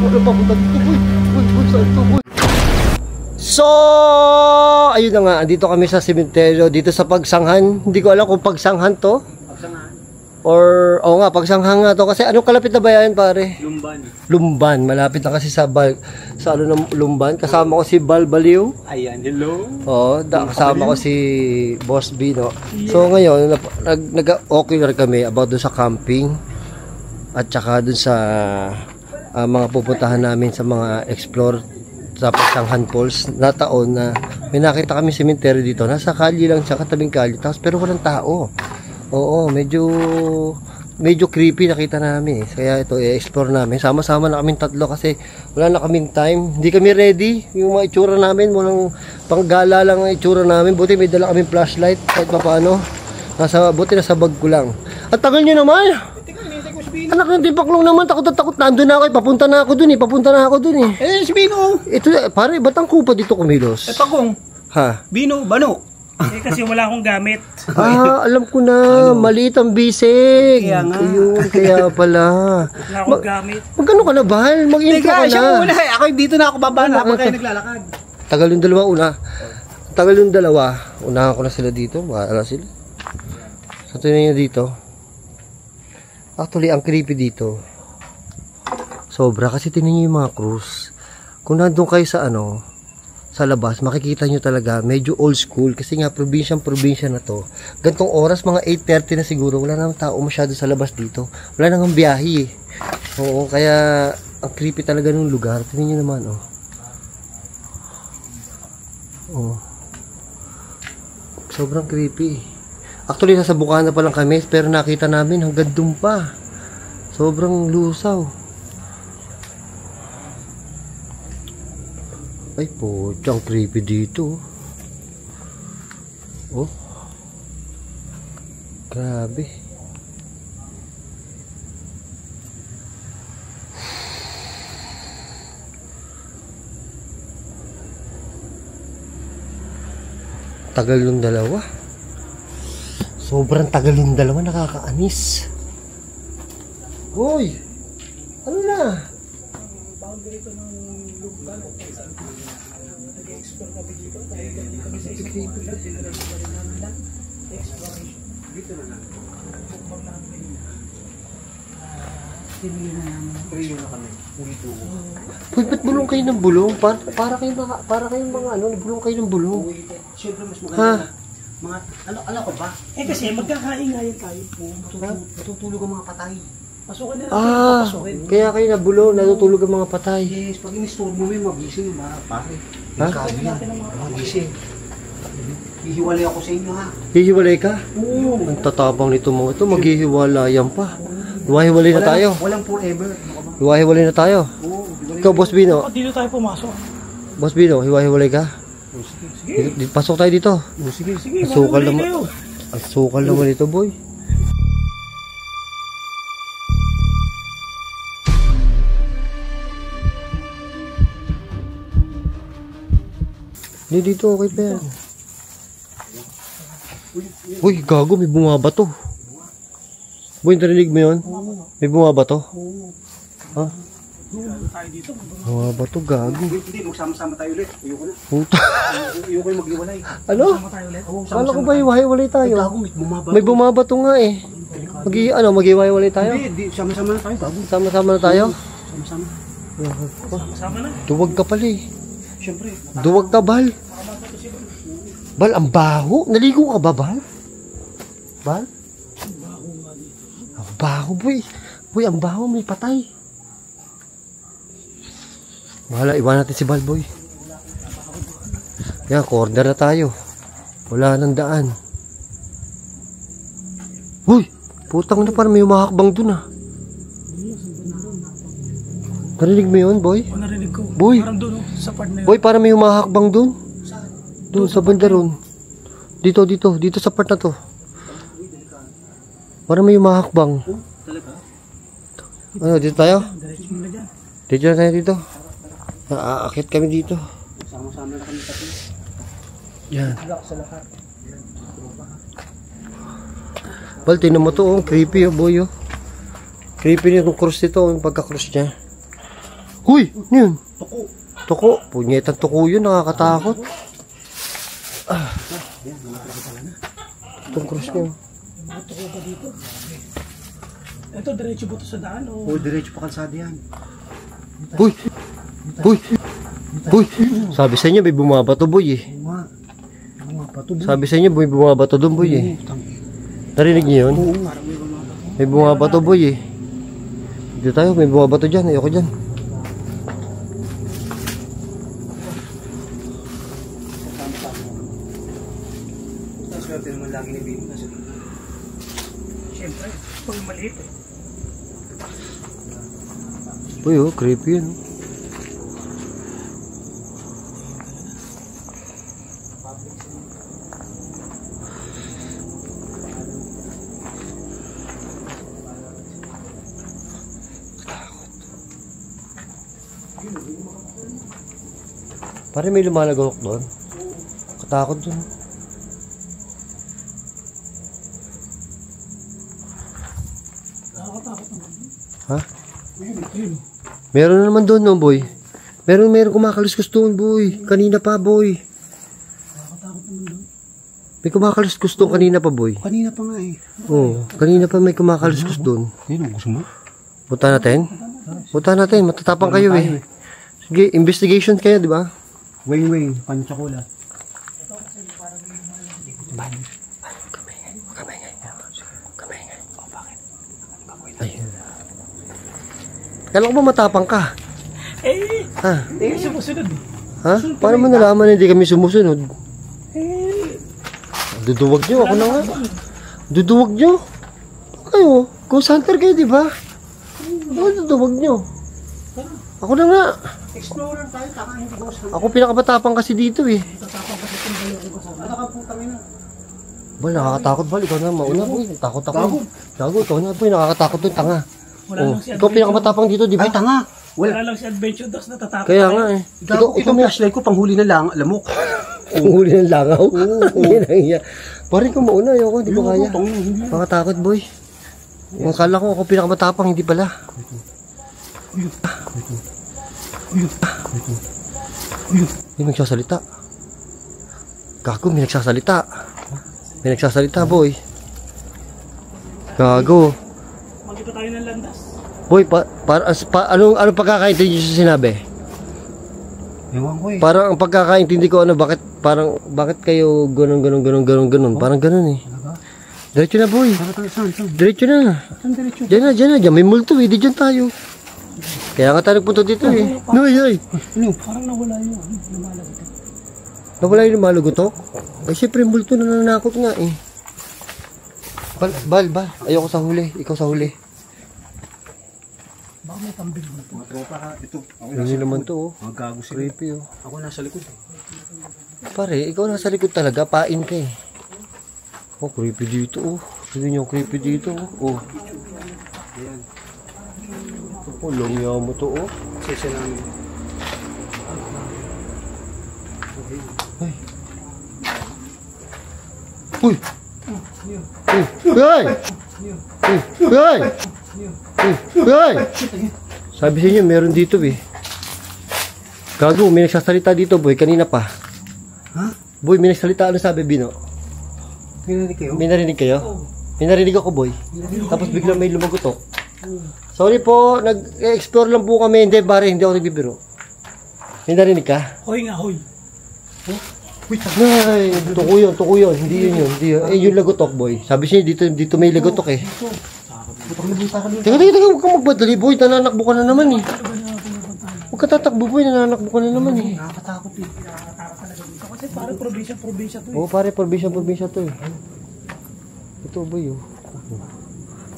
Wala papunta dito, boy. Boy, saan to, boy? So, ayun na nga, andito kami sa sementeryo, dito sa Pagsanghan. Hindi ko alam kung Pagsanghan to. Pagsanghan? Or, oo nga, Pagsanghan nga to. Kasi anong kalapit na bayan, pare? Lumban. Lumban, malapit na kasi sa ano ng Lumban. Kasama ko si Baliw. Ayan, hello. Oo, kasama ko si Boss Bino. So ngayon, nag-okay na kami about dun sa camping. At saka dun sa mga pupuntahan namin sa mga explore sa Pagsanghan Falls na taon na may nakita kami cemetery dito. Nasa kalye lang siya, katabing kalye. Tapos pero walang tao. Oo, medyo creepy nakita namin. Kaya ito, i-explore namin. Sama-sama na kaming tatlo kasi wala na kaming time. Hindi kami ready. Yung mga itsura namin, walang panggala lang ang itsura namin. Buti may dala kaming flashlight kahit pa paano. Buti nasa bag ko lang. At tagal nyo naman. Anak ng tipaklong naman, takot na. Andun na ako, papunta na ako dun eh. Eh, si Bino. Ito, pare, ba't ang kupa dito kumilos? Eh, Pagong. Ha? Bino, Bano. Eh, kasi wala akong gamit. Alam ko na, maliit ang bisig. Kaya nga. Ayun, kaya pala. Wala akong gamit. Magkano ka na, Bahal? Mag-intro ka na. Siya muna. Ako dito na ako baba na habang kayo naglalakad. Tagal yung dalawa. Unahan ko na sila dito. Bahala sila. Sa tuloy niya dito. Actually, ang creepy dito. Sobra. Kasi tingnan niyo yung mga cruise. Kung nandun kayo sa sa labas, makikita nyo talaga, medyo old school. Kasi nga, probinsya na to. Gantong oras, mga 8:30 na siguro. Wala nang tao masyado sa labas dito. Wala nang biyahe eh. Oo, kaya, ang creepy talaga ng lugar. Tingnan nyo naman, sobrang creepy. Actually, nasa Bukana pa lang kami, pero nakita namin hanggang dun pa. Sobrang lusaw. Ay po, ang creepy dito. Oh. Grabe. Tagal ng dalawa. Sobrang tagal yung dalawa, nakakaanis. Hoy! Ano na? Boundary ko ng Lumban o kung saan nag-explore kami dito. Dahil hindi kami sa isang mga exploration. Dito na lang. Bukbang namin. Tinili na namin. Trail na kami. Ulito. Hoy, ba't bulong kayo ng bulong? Para kayong mga bulong kayo ng bulong. Siyempre mas maganda. Mga, ano ko ba? Eh kasi magkakaingayan tayo po. Matutulog ang mga patay. Pasukin na natin. Pasukin. Kaya kayo nabulong, natutulog ang mga patay. Yes, pag in-store mo yung magising yung mga pare. Ha? Magising. Hihiwalay ako sa inyo ha. Hihiwalay ka? Oo. Ang tatapang nito mga ito, maghihiwalayan pa. Hiwa-hiwalay na tayo. Walang forever. Hiwa-hiwalay na tayo. Oo. Ikaw, Boss Bino. Dito tayo pumasok. Boss Bino, hiwa-hiwalay ka? Sige. Pasok tayo dito. Sige. Asukal naman. Asukal naman ito, boy. Hindi dito, okay pa yan. Uy, gago, may bumabato. Boy, narinig mo yun? May bumabato? Ha? Tayo dito. Bumabato, gago. Hindi, magsama-sama tayo ulit. Ayoko na. Puta. Ayoko yung mag-iwalay. Ano? Tayo ulit. Kala ko ba hiwa-hiwalay tayo? May bumabato nga eh. Mag-hiwa-hiwalay tayo? Hindi, sama-sama na tayo. Bago. Sama-sama na tayo? Sama-sama. Sama na. Duwag ka pala eh. Siyempre. Duwag ka, Bal. Bal, ang baho. Naligo ka ba, Bal? Bal? Ang baho, boy. Boy, ang baho. May patay. Bahala, iwan natin si Bal, boy. Yan, corner na tayo. Wala nang daan. Uy, putang na, parang may umahakbang dun ah. Narinig mo yun, boy? O narinig ko. Boy. Parang doon sa part na yun. Boy, parang may umahakbang dun. Doon, sa banda ron. Dito sa part na to. Parang may umahakbang. Talaga? Ano, dito tayo? Diretso mo na dyan. Dito na tayo dito. Aakit kami dito. Sama-sama na kami tatlo. Yan. Lock sa lahat. Bal, tinan mo to, oh. Creepy, oh, boy, oh. Creepy nitong cross nito, yung pagka-cross niya. Huy! Ano yun? Tuko. Tuko. Punyetang tuko yun. Nakakatakot. Itong cross niya. Mga tuko pa dito. Ito, diretso ba ito sa daan o? O, diretso pa kalsada yan. Huy! Huy! Huy! Sabi sa inyo, may bumabato, boy eh. Oo nga. Oo nga, pato. Sabi sa inyo, may bumabato doon, boy eh. Narinig niyo yun? Oo, parang may bumabato. May bumabato, boy eh. Dito tayo, may bumabato dyan. Ayoko dyan. Swerte naman lagi ni Bino. Siyempre, pag maliit eh. Uy, oh, creepy yun. Pare may lumalagok doon. Katakot doon. Nakakatakot naman. Ha? Ayun. Meron na naman doon, no, boy. Meron kumakaluskus doon, boy. Kanina pa, boy. Nakakatakot naman doon. May kumakaluskus doon kanina pa, boy. Kanina pa nga eh. Oo, kanina pa may kumakaluskus doon. Yun, gusto mo? Punta natin? Punta natin, matatapang kayo eh. Sige, investigation kayo, di ba? Wing, panchakola. Kala ko ba matapang ka? Eh, Ha? hindi ka sumusunod eh. Ha? Paano mo nalaman na hindi kami sumusunod? Eh, Duduwag nyo, ako na nga. Duduwag nyo. Kayo, ghost hunter kayo, di ba? Ano duduwag nyo? Ako na nga. Explorer tayo, taka hindi ghost hunter. Ako pinakamatapang kasi dito eh. Ano ka putang ina? Bal, nakakatakot bal. Ikaw na mauna boy. Takot ako. Gago, ikaw na boy. Nakakatakot doon, tanga. wala Oh, lang si ikaw pinakamatapang dito, di ba? Ay, tanga! Wala lang si Adventure Dogs natatakot. Kaya nga eh. Ito may flashlight ko, panghuli na lang, lamok. Ang huli ng langaw. Ginangya. Parang ikaw mauna. Ayoko, hindi ko kaya. Hindi. Nakakatakot boy. Ang kala ko ako pinakamatapang, hindi pala. May nagsasalita. Gago, may nagsasalita. May nagsasalita, boy. Gago. Magkita tayo ng landas. Boy, anong pagkakaintindi niyo sa sinabi? Ewan ko eh. Parang ang pagkakaintindi ko, bakit kayo ganun. Parang ganun eh. Diretso na, boy. Saan? Diretso na. Saan diretso? Diyan na. May multo eh. Di dyan tayo. Kaya nga tayo nagpunta dito eh. Ay. Ano? Parang nawala yung lumalagot. Nawala yung lumalugotok? Ay, syempre, multo na nananakot nga eh. Bal. Ayoko sa huli. Ikaw sa huli. Baka may pambil mo. Mga tropa ka, ito. Ako Hindi naman to oh. Mga gago sila. Creepy oh. Ako nasa likod. Pare, ikaw nasa likod talaga. Pain ka eh. Oh, creepy dito oh. Sabi niyo, creepy dito oh. Oh. Ayan. Oh, langya mo to oh. Sesya namin. Ay. Uy! Uy! Uy! Uy! Sabi sa inyo, meron dito eh. Gago, may nagsasalita dito boy, kanina pa. Ha? Boy, may nagsalita, ano sabi Bino? Pinarinig kayo? May narinig kayo? May narinig ako boy. Tapos biglang may lumagutok. Sorry po, nag-explore lang po kami. Hindi, pare, hindi ako nagbibiro. May narinig ka? Hoy nga, hoy. Ay, tuko yun. Hindi yun. Eh, yung lagotok, boy. Sabi siya, dito may lagotok eh. Teka, huwag kang magbadali, boy. Nananakbo ka na naman eh. Huwag ka tatakbo, boy. Nananakbo ka na naman eh. Nakakatakot eh. Kasi parang probinsya to eh. Oo, pare, probinsya to eh. Ito, boy, oh.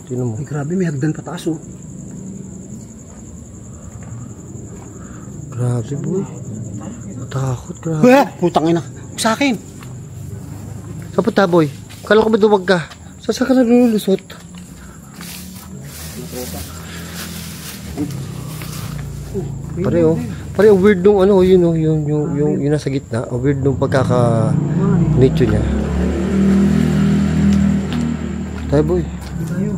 Sino mo? Ay, grabe, may hagdan pataas oh. Grabe, boy. Matakot, grabe. Putang ina. Sa akin. Saan punta, boy? Kala ko ba duwag ka? Saan ka na lululusot? Pare, oh. Pare, ang weird nung ano, yun, oh, yung nasa gitna. Ang weird nung pagkaka-nature niya. Tayo, boy. Tayo.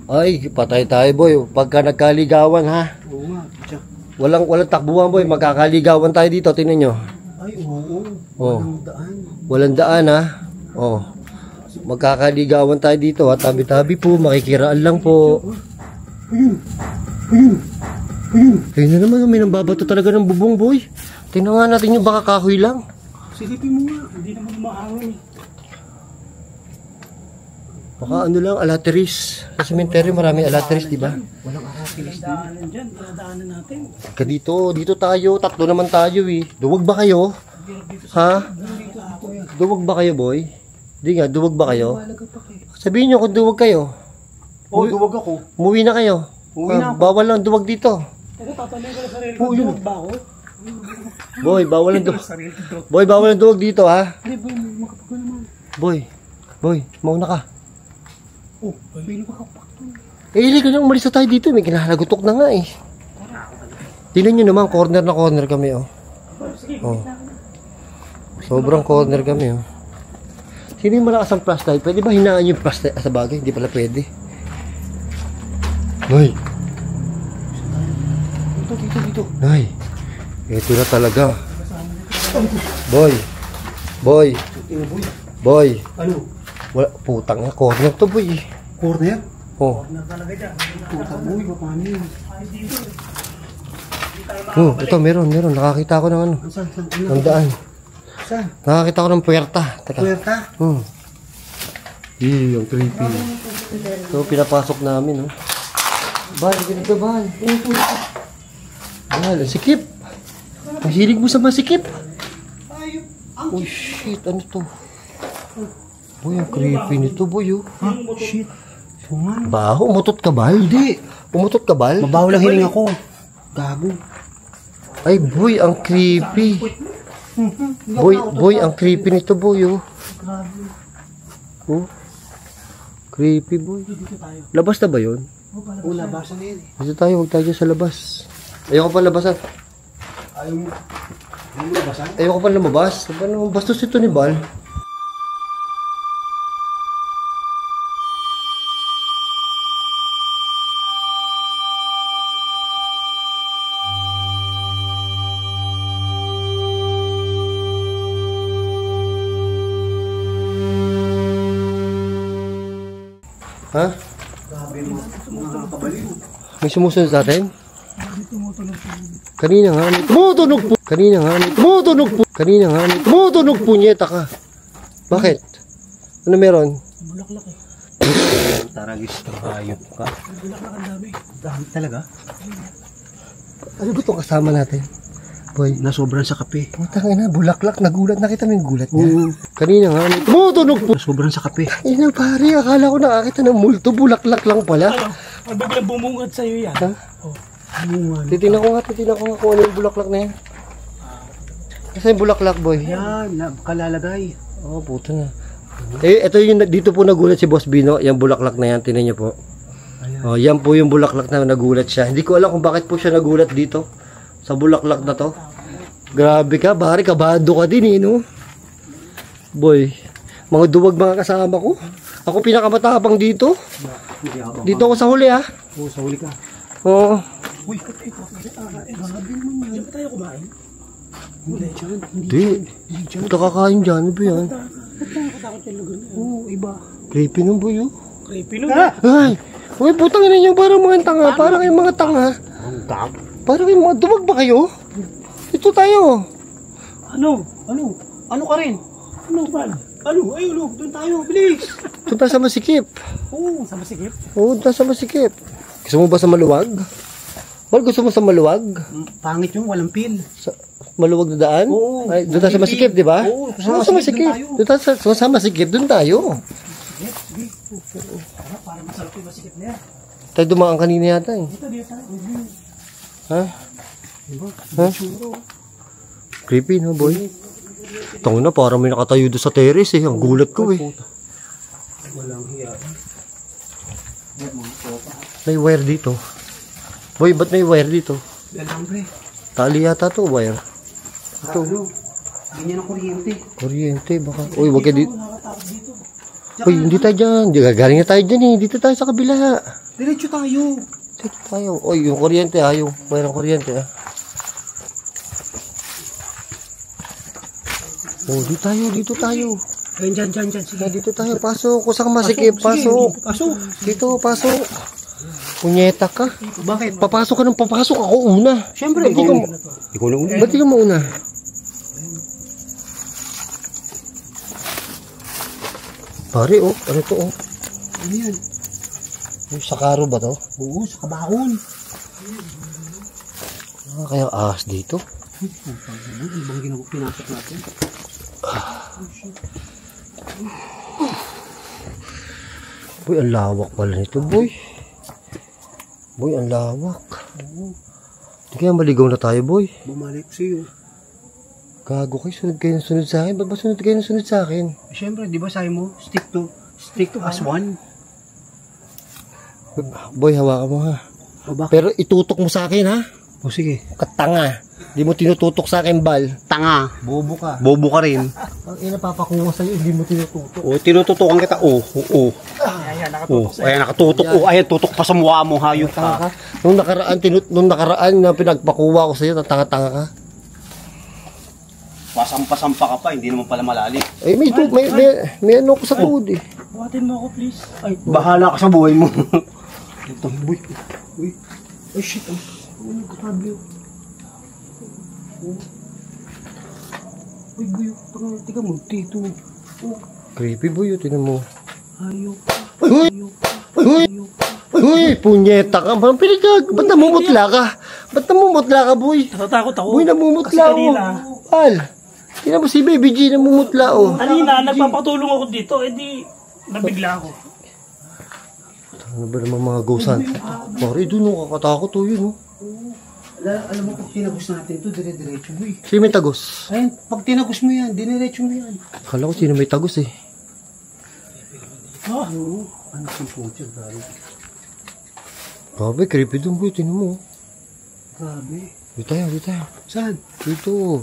Ay, patay tayo boy. Pagka nagkaligawan ha. Oo nga. Tiyak. Walang takbuhan boy. Magkakaligawan tayo dito. Tingnan nyo. Ay, oo. Oh. Walang daan. Walang daan ha. Oh. Magkakaligawan tayo dito ha. Tabi-tabi po. Makikiraan lang po. Ayun na naman. May nambabato talaga ng bubong boy. Tingnan nga natin yung baka kahoy lang. Silipin mo nga. Hindi naman maangin eh. Baka ano lang, alateris. Sa cemetery maraming alateris, di ba? Walang arapilis din. Daanan dyan, daanan natin. Dito tayo. Tatlo naman tayo eh. Duwag ba kayo? Ha? Duwag ba kayo, boy? Di nga, duwag ba kayo? Sabihin nyo kung duwag kayo. Oo, duwag ako. Umuwi na kayo. Umuwi na ako. Bawal lang duwag dito. Teka, tatanay ko na sarili ko. Duwag ba ako? Boy, bawal lang duwag. Sarili ko. Boy, bawal lang duwag dito, ha? Hindi, boy, makapag naman. Boy, mauna ka. Oh, pili ko kapak to. Hindi ka nang umalis na tayo dito. May kinahalagutok na nga eh. Tingnan nyo naman, corner na corner kami, oh. Oh. Sobrang corner kami, oh. Sino yung malakas ang flashlight? Pwede ba hinaan yung flashlight? Sa bagay, hindi pala pwede. Nay! Dito. Nay! Ito na talaga. Boy! Ano? Wala, putang na, corner to boy. Corner? Oh. Puta boy, paano yun? Ito meron. Nakakita ko ng ano. Saan? Ng daan. Saan? Nakakita ko ng puwerta. Teka. Puwerta? Ang creepy. So, pinapasok namin, oh. Bal, ganito, Bal. Bal, ang sikip. Ang hilig mo sa masikip. Oh, shit. Ano to? Boy, ang creepy nito, boy, oh. Ha? Shit. Sungan. Baho, umutot ka, Bal? Hindi. Umutot ka, Bal? Mabaho lang hiling ako. Gago. Ay, boy, ang creepy. Boy, ang creepy nito, boy, oh. Oh. Creepy, boy. Labas na ba yun? Oo, labasan na yun. Dito tayo, huwag tayo sa labas. Ayoko pa labasan. Ayaw mo. Ayaw mo labasan? Ayoko pa lumabas. Ano, bastos ito ni Bal. Ha? Grabe mo. Mga kabaliw. May sumusunod sa atin? Kanina nga, may tumutunog po. Kanina nga, may tumutunog punyeta ka. Bakit? Ano meron? Bulaklak eh. Taragis ka, hayop ka. Bulaklak ang dami. Dami talaga. Ano ba itong kasama natin? Boy, Nasobran sa kape. putang ina, bulaklak. Nagulat. Nakita mo yung gulat niya? Kanina nga, may tumutunog po. Nasobran sa kape. Ina pare, akala ko nakakita ng multo. Bulaklak lang pala. Ang biglang bumungad sa'yo yan. Ha? Oh. Titignan ko nga kung ano yung bulaklak na yan. Kasi yung bulaklak, boy. Yan, kalalagay. Oh, puto na. Ito yung dito po nagulat si Boss Bino, yung bulaklak na yan, tingnan niyo po. Ayan. Oh, yan po yung bulaklak na nagulat siya. Hindi ko alam kung bakit po siya nagulat dito sa bulaklak na to. Grabe ka, bari kabado ka din eh, no? Boy, mga duwag mga kasama ko. Ako pinakamatapang dito. Hindi ako. Dito ako sa huli, ha? Oo, sa huli ka. Oo. Uy, Grabe mo yan. Hindi ba tayo kumain? hindi dyan. Hindi. Ito kakain dyan. Ano ba yan? Ba't nakakatakot yung lugar na yan? Oo, iba. Creepy nung boy, oh. Creepy nun. Ay! Uy, putang ina niyo, parang mga tanga. Parang kayong mga tanga. Ang tap. Parang kayong mga duwag ba kayo? Dito tayo. Ano? Ano ka rin? Ano ba? Ano? Ayun, no. Doon tayo. Bilis. Doon tayo sa masikip. Oo. Sa masikip? Oo, doon tayo sa masikip. Gusto mo ba sa maluwag? Bal, gusto mo sa maluwag? Pangit yung walang pil. Sa maluwag na daan? Oo. Ay, doon tayo sa masikip, di ba? Oo, Sa masikip. Doon tayo sa masikip, doon tayo. Parang masarap yung masikip na yan. Tayo dumaan kanina yata eh. Dito tayo. Ha? Ha? Creepy, no, boy? Tango na, parang may nakatayo doon sa terrace eh. Ang gulat ko eh. Walang hiya. May wire dito. Boy, ba't may wire dito? Alambre. Tali yata to, wire. Ito. Ganyan ang kuryente. Kuryente, baka. Uy, wag ka dito. Uy, hindi tayo dyan. Gagaling na tayo dyan eh. Dito tayo sa kabila. Diretso tayo. Dito tayo. Oy, yung kuryente ha. Yung mayroong kuryente ha. Oh, dito tayo. Dito tayo. Ayun, dyan. Sige. Dito tayo. Pasok. Kusang masikip. Pasok. Pasok. Dito, pasok. Punyeta ka. Bakit? Papasok ka ng papasok. Ako una. Siyempre, ikaw na una. Ba't di ka mauna? Pare, oh. Ano to, oh? Ano yan? Yung sakaro ba to? Oo, sa kabaon. Ah, kaya ahas dito. Ibang pinasok natin. Boy, ang lawak pala nito, boy. Boy, ang lawak. Hindi kaya maligaw na tayo, boy. Bumalik sa'yo. Gago kayo, sunod kayo ng sunod sa akin. Ba't ba sunod kayo ng sunod sa akin? Siyempre, di ba sabi mo, stick to as one. Boy, hawakan mo ha. O bakit? Pero itutok mo sa akin ha. O sige. Katanga. Hindi mo tinututok sa akin, bal. Tanga. Bobo ka. Bobo ka rin. Ang inapapakuha sa'yo, hindi mo tinututok. O, tinututukan kita. O. Ayan, nakatutok sa'yo. Ayan, nakatutok. O, ayan, tutok pa sa mukha mo, hayop Tanga ka. ka. Nung nakaraan na pinagpakuha ko sa'yo, tanga-tanga ka. Pasampa-sampa ka pa, hindi naman pala malalim. Eh, may ano ko sa tuhod eh. Buhatin mo ako, please. Ay, bahala ka sa buhay mo. Ito, boy. Uy. Ay, shit. Ano, grabe. Uy, boy. Tika mo, dito. Creepy boy, tinan mo. Hayop. Uy, punyeta ka. Parang pinagag. Ba't namumutla ka? Ba't namumutla ka, boy? Natatakot ako. Boy, namumutla Kasi ako. kanina, Pal, tinan mo si Baby G namumutla, oh. kanina, nagpapatulong ako dito, edi nabigla ako. Ano ba naman mga ghost-hunt? Pare, doon oh, kakatakot oh, yun oh. Alam mo, pag tinagos natin ito, dire-diretso mo eh. Sino may tagos? Ayun, pag tinagos mo yan, diniretso mo yan. Akala ko sino may tagos eh. Oo. Ano kung puto, grabe. Grabe, creepy doon boy, tinan mo. Grabe. Dito tayo. Saan? Dito.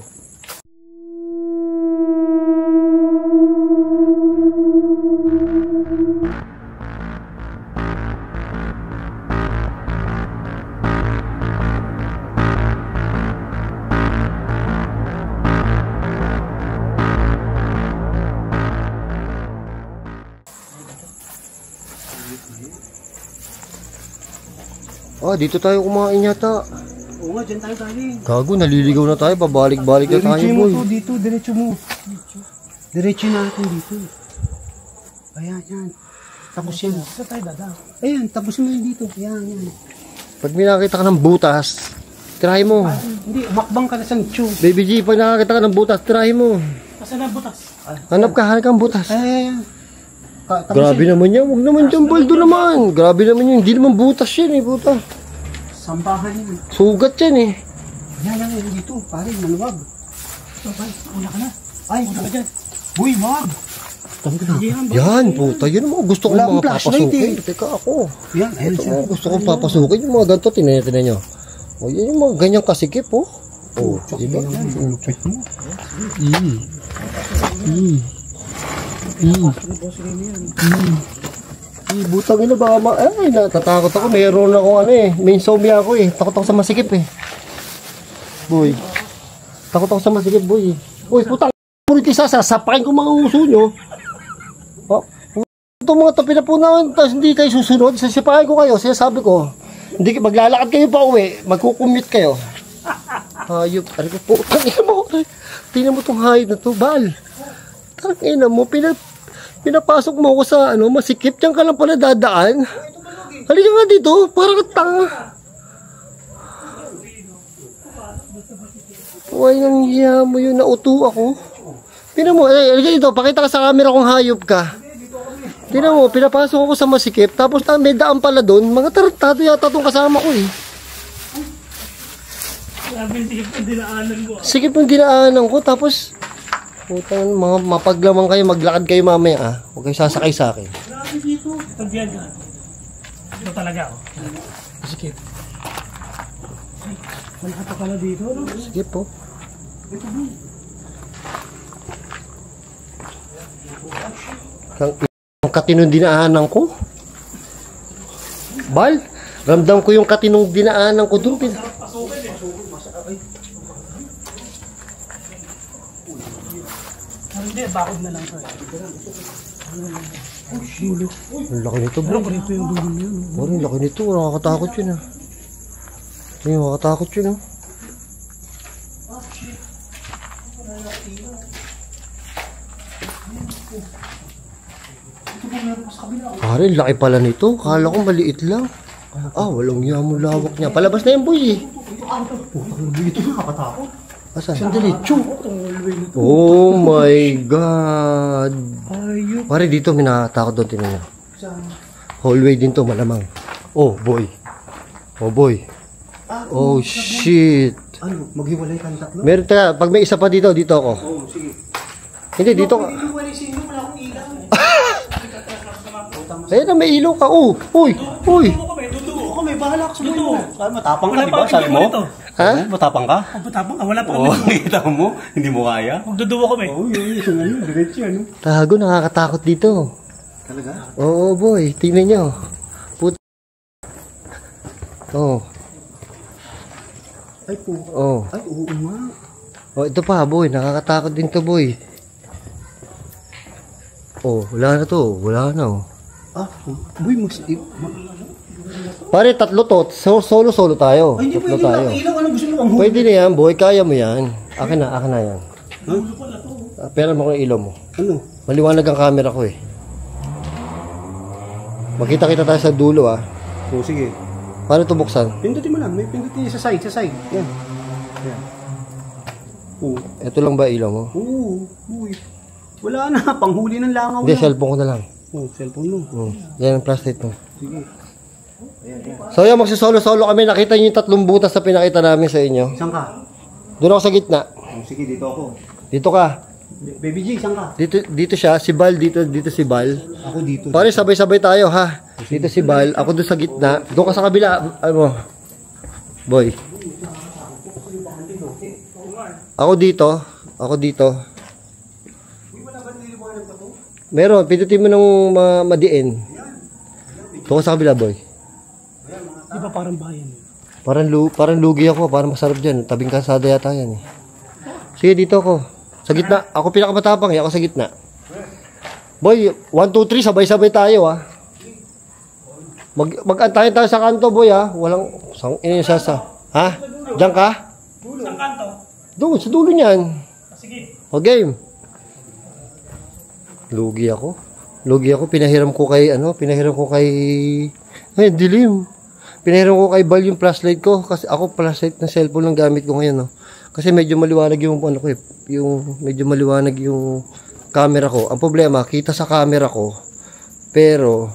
Dito tayo kumain yata. Oo nga, dyan tayo galing. Gago, naliligaw na tayo. Pabalik-balik na tayo, Diretso mo boy. to, dito, diretso mo. Diretso natin dito. Ayan, yan. Tapos yan. Saan tayo dada? Ayan, tapos mo yan dito. Ayan, yan. Pag may nakakita ka ng butas, try mo. Hindi, umakbang ka na sa nicho. Baby G, pag nakakita ka ng butas, try mo. Kasi na butas. Hanap kang butas. Ayan. Grabe naman yan. Huwag naman dyan, baldo naman. Grabe naman yan. Hindi naman butas yan eh, puta. Sambahan yan. Sugat yan eh. Yan, dito. Pare, maluwag. Una ka na. Ay, Una ka dyan. Uy, wag. Yan, puta. Yun ang mga gusto kong Wala akong mga flashlight papasukin. eh. Teka ako. Yan, ayun Ito siya. mga gusto kong papasukin. Yung mga ganito, tinan nyo. O, yan yung mga ganyang kasikip, oh. O, diba? Lupit mo. Butang ina baka ay natatakot ako, mayroon ako ano eh, may insomnia ako eh, takot ako sa masikip eh. Boy. Takot ako sa masikip, boy. Boy, putang murid kayo sasapakin ko mga uso nyo. Oh, itong mga tabi na po naman, tapos hindi kayo susunod, sasipakin ko kayo, sinasabi ko, hindi maglalakad kayo pa uwi, magkukumute kayo. Hayop, ari ko po, tangina mo, tingnan mo tong hayop na to, bal. Tangina mo, pinapasok mo ako sa ano, masikip, diyan ka lang pala dadaan. Halika nga dito, para ka tanga. Huwag nang hiya mo yun, nauto ako. Tingnan mo, halika dito, pakita ka sa camera kung hayop ka. Tingnan mo, pinapasok ako sa masikip, tapos may daan pala doon, mga tarantado yata itong kasama ko eh. Sabi yung sikip yung dinaanan ko. Sikip yung dinaanan ko, tapos putang mga mapaglaman kayo, maglakad kayo mamaya ah. Huwag kayo sasakay sa akin. Grabe dito. Itong biyaga. Ito talaga ako. Sikip. Wala ka pa pala dito, no? Sikip po. Ang katinong dinaanan ko. Bal, ramdam ko yung katinong dinaanan ko doon. Hindi, bakod na lang to. Oh, shilo. Ang laki nito, bro. Ito yung dulo niya. Bro, ang laki nito. Nakakatakot yun, ah. Ay, nakakatakot yun, ah. Pare, laki pala nito. Kala ko maliit lang. Ah, walang yamo lawak niya. Palabas na yan, boy, eh. Dito nakakatakot. Asan? Sandali, Chu. Oh my God. Pare, dito may nakatakot doon. Tingnan niyo. Hallway din to, malamang. Oh, boy. Oh, boy. Oh, shit. Ano, maghiwalay kang tatlo? Meron tayo. Pag may isa pa dito, dito ako. Oo, sige. Hindi, dito ka. Hiwalay sa inyo, wala akong ilaw. Ayun na, may ilaw ka. Oh, uy, uy. Ako, may bahala ka sa mo. Matapang ka, di ba? Sabi mo? Ha? Matapang ka? Ang patapang ka, wala pa Oo, kami. kita mo? Hindi mo kaya? Magduduwa kami. Oo, yun. Yung ano, diretso ano. Tago, nakakatakot dito. Talaga? Oo, boy. Tingnan nyo. Puta. Oh, Ay po. oh. Ay, oo nga. Oh, ito pa, boy. Nakakatakot din to, boy. Oh, wala na to. Wala na, oh. Ah, boy, Pare, tatlo to. Solo-solo tayo. Ay, hindi Tatlo pwede tayo. lang. Ilaw, ano gusto mo? Ang huli. Pwede na yan, boy. Kaya mo yan. Akin na yan. Ha? Pero mo kung ilaw mo. Ano? Maliwanag ang camera ko, eh. Magkita-kita tayo sa dulo, ah. Oo, sige. Paano ito buksan? Pindutin mo lang. May pindutin sa side, sa side. Yan. Yan. Oo. Ito lang ba ilaw mo? Oo, boy. Wala na. Panghuli ng langaw Hindi, na. cellphone ko na lang. Oo, cellphone mo. Yan ang flashlight mo. Sige. So yan, magsisolo-solo kami. Nakita niyo yung tatlong butas na pinakita namin sa inyo. Saan ka? Doon ako sa gitna. Oh, sige, dito ako. Dito ka. Baby G, saan ka? Dito siya. Si Bal, dito si Bal. Ako dito. Pare, sabay-sabay tayo, ha? Dito si Bal. Ako doon sa gitna. Doon ka sa kabila. Ano? Boy. Ako dito. Meron. Pindutin mo ng madiin. Doon ka sa kabila, boy. Di ba parang bayan? Parang lugi ako. Parang masarap dyan. Tabing kasada yata yan, eh. Sige, dito ako. Sa gitna. Ako pinakamatapang, eh. Ako sa gitna. Boy, 1, 2, 3. Sabay-sabay tayo, ha? Mag-antayin tayo sa kanto, boy, ha? Walang... Ha? Diyan ka? Saan kanto? Doon, sa dulo niyan. Sige. O, game. Lugi ako. Pinahiram ko kay... Ay, dilim. Pinahiram ko kay Bal yung flashlight ko. Kasi ako, flashlight ng cellphone lang gamit ko ngayon, no? Kasi medyo maliwanag yung ano ko, eh. Medyo maliwanag yung camera ko. Ang problema, kita sa camera ko. Pero...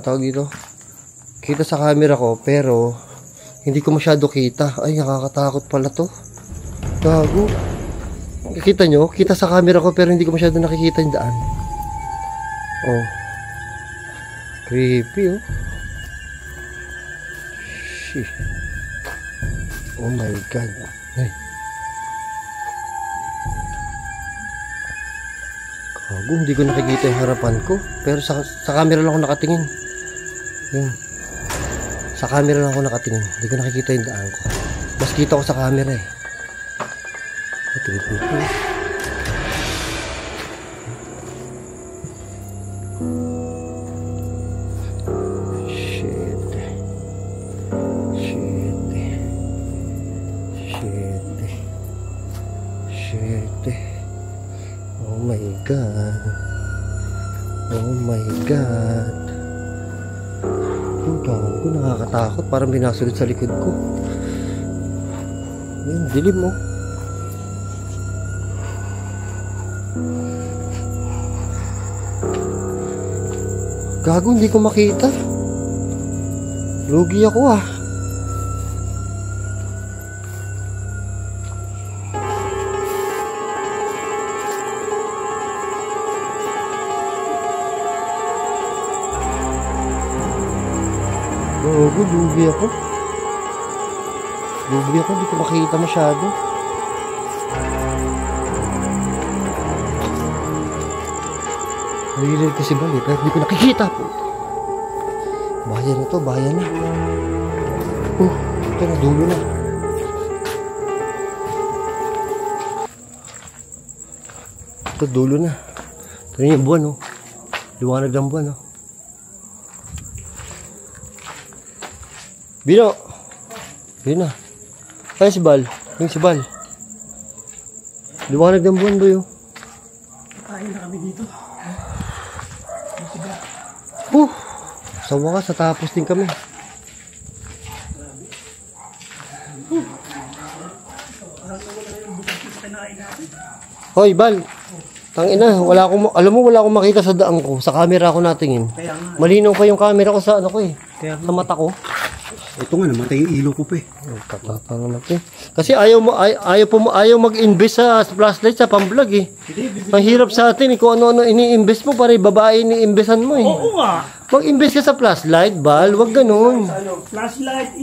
tawag dito. Kita sa camera ko, pero hindi ko masyado kita. Ay, nakakatakot pala to. Gago. Kita nyo? Kita sa camera ko, pero hindi ko masyado nakikita yung daan. Oh. Creepy, oh. Shit. Oh my God. Ay. Gago, hindi ko nakikita yung harapan ko. Pero sa camera lang ako nakatingin. Yun. Sa camera lang ako nakatingin. Hindi ko nakikita yung daan ko. Mas kita ko sa camera, eh. Ito. Shit. Oh my God. Ang gago, nakakatakot. Parang binasulot sa likod ko. Ayun, dilim, mo. Gago, hindi ko makita. Lugi ako, ah. Gago, lugi ako. Hindi ko makita masyado. Narinig kasi ba, pero hindi ko nakikita po. Bayan na to, bayan na. Ito na, dulo na. Ito, dulo na. Ito na yung buwan, oh. Liwanag ng buwan, oh. Bino! Yun na. Ay, si Bal. Yung si Bal. Liwanag ng buwan, boy, oh. Kain na kami dito. Sa wakas, natapos din kami. Hoy, Bal. Tangina, wala akong, alam mo, wala akong makita sa daan ko. Sa camera ko natingin. Malinaw pa yung camera ko sa ano ko eh. Sa mata ko. Ito nga, namatay yung ilo ko pa eh. Kasi ayaw mag-invest sa flashlight sa pamblog eh. Ang hirap sa atin eh, kung ano-ano ini-invest mo para babae ini-investan mo eh. Oo nga. Mag-invest ka sa flashlight, Bal, wag ganun. Flashlight,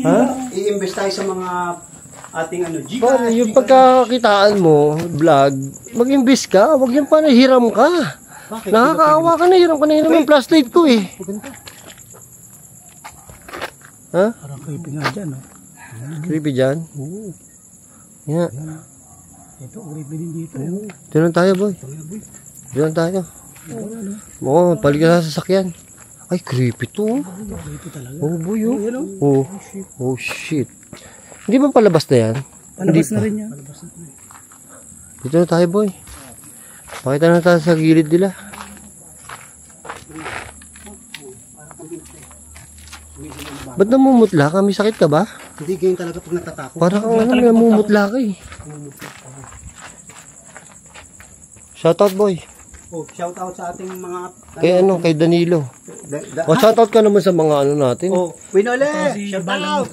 I-invest tayo sa mga ating Bal, yung pagkakakitaan mo, vlog, mag-invest ka, wag yung panahiram ka. Bakit? Nakakaawa ka na, hiram ka na yung flashlight ko eh. Ha? Parang creepy nga dyan, no? Creepy dyan? Yeah. Ito, creepy din dito. Diyan tayo, boy. Diyan tayo. Oo, palig ka sa sasakyan. Ay, creepy to. Creepy talaga. Oh, boy, oh. Oh, shit. Hindi ba palabas na yan? Palabas na rin yan. Dito na tayo, boy. Pakita na tayo sa gilid nila. Ba't namumutla ka? May sakit ka ba? Hindi ganyan talaga pag natatakot. Parang namumutla ka eh. Shoutout, boy. Oh, shout out sa ating mga Kay Danilo. Shoutout ka naman sa mga ano natin. Oh, Winole, shout out.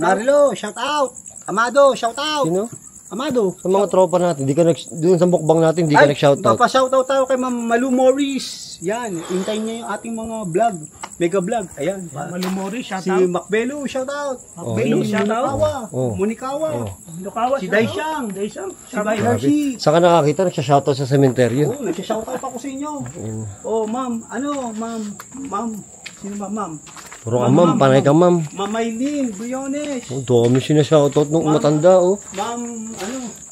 Marlo, shout out. Amado, shout out. Sino? Amado. Sa mga tropa natin. Doon sa mukbang natin, di ka nag-shoutout. Papa-shoutout tayo kay Ma'am Malu Morris. Yan, hintayin niya yung ating mga vlog. Mega vlog. Ayan. Malumori, shout Si out. Macbelo, shout out. Macbelo, shout out. Munikawa. Lukawa, Si Daishang. Si Bay Hershey. Saan ka nakakita? Nagsha-shoutout sa sementeryo. Oh, nagsha-shoutout ako sa inyo. Oh, ma'am. Ma'am. Sino ba, ma'am? Puro ka, ma'am. Panay ka, ma'am. Ma'am Maylin Briones. Oh, dami sinashoutout nung matanda, oh. Ma'am,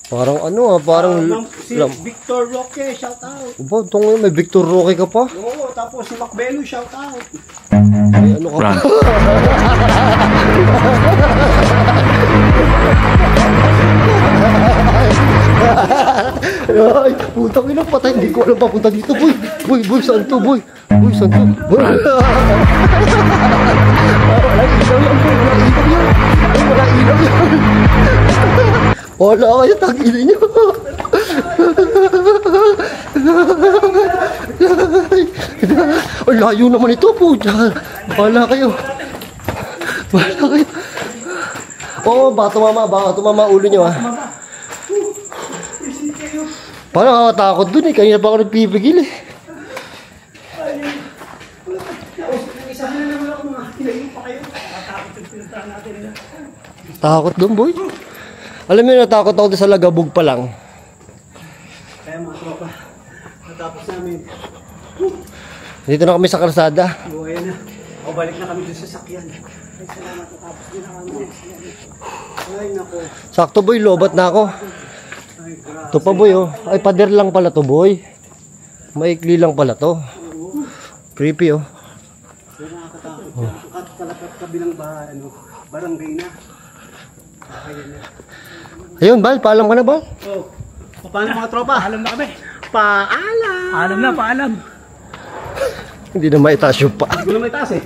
Parang parang... ma'am, si Victor Roque, shout out. Ba, itong may Victor Roque ka pa? Oo, tapos si Macbelo, shout out. Ay, ano ka pa? Ay, putang ina, patay. Hindi ko alam papunta dito, boy. Boy, saan to, boy? Boy, saan to? Boy. Wala ilaw yan, boy. Wala ilaw yan. Wala kayo, tagilin nyo. Ay, layo naman ito po. Wala kayo. Oo, baka tumama ulo nyo ha. Parang nakakatakot dun eh. Kanina pa ako nagpipigil eh. Takot dun, boy. Alam mo yun, natakot ako sa Lagabog pa lang. Kaya mga tropa, natapos namin. Dito na kami sa kalsada. O, ayan na. O, balik na kami dun sa sakyan. Ay, salamat. Natapos din na kami. Ay, nako. Sakto, boy. Lobat na ako. Ay, grabe. Ito pa, boy, oh. Ay, pader lang pala to, boy. Maikli lang pala to. Creepy, oh. Pero nakakatakot. At kalapit kabilang barangay na. Ayan na. Ayun, Bal. Paalam ka na, Bal. Oh, paano mga tropa? Paalam na kami. Paalam! Paalam na, paalam. Hindi na maitaas yung pa. Hindi ko na may taas eh.